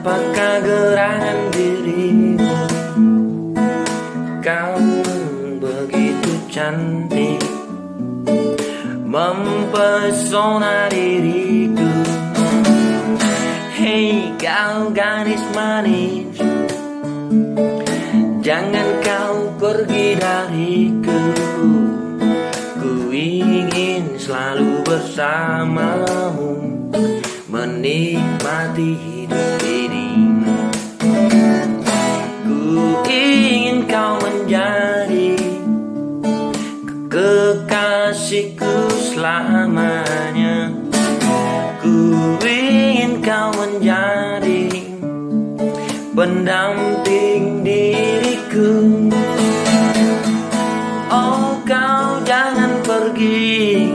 Apakah gerangan dirimu? Kau begitu cantik, mempesona diriku. Hei kau gadis manis, jangan kau pergi dariku. Ku ingin selalu bersamamu, menikmati hidup ini. Ku ingin kau menjadi kekasihku selamanya. Ku ingin kau menjadi pendamping diriku. Oh kau jangan pergi,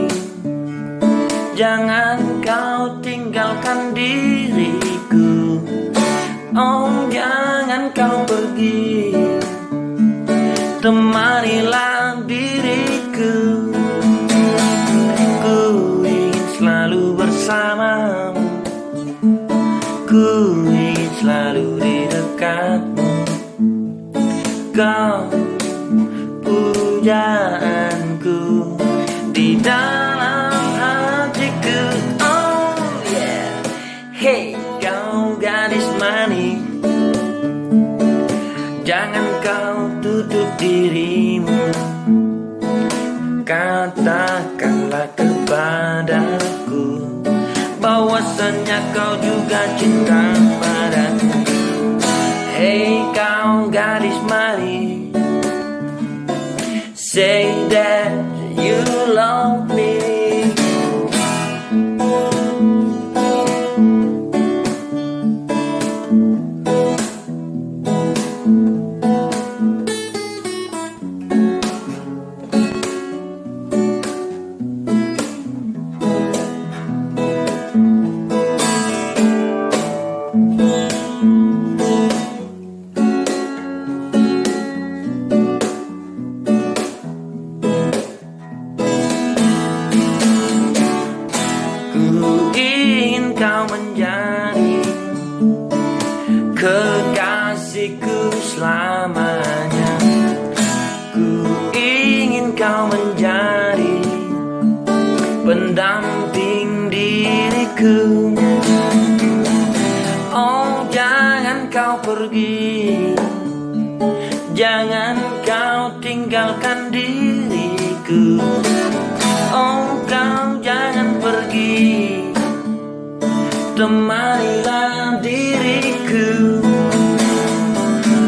jangan kau tinggalkan diriku. Oh jangan kau pergi, temanilah diriku. Ku ingin selalu bersamamu, ku ingin selalu di dekatmu. Kau pujaanku di dalam hatiku. Oh yeah. Hey kau gadis manis, jangan kau tutup dirimu. Katakanlah kepadaku bahwasannya kau juga cinta padaku. Hey kau gadis manis, say that you love me. Ku ingin kau menjadi kekasihku selamanya. Ku ingin kau menjadi pendamping diriku. Oh jangan kau pergi, jangan kau tinggalkan diriku. Oh kau jangan pergi, temanilah diriku.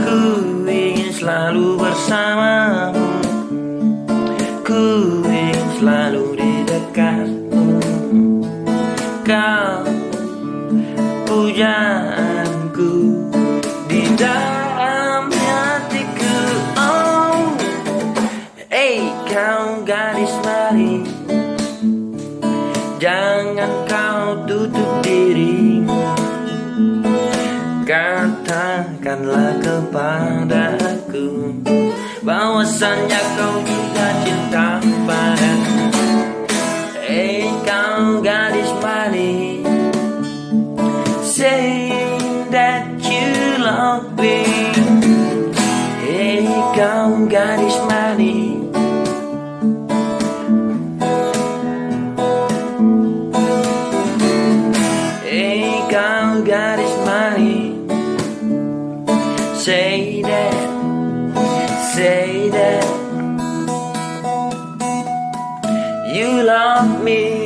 Ku ingin selalu bersamamu, ku ingin selalu di dekatmu. Kau pujaanku di dalam hatiku. Oh, hey kau gadis manis, jangan kau tutup dirimu. Katakanlah kepadaku bahwasannya kau juga cinta padaku. Hey kau gadis manis, say that you love me. Hey kau gadis manis, kau gadis manis, say that you love me.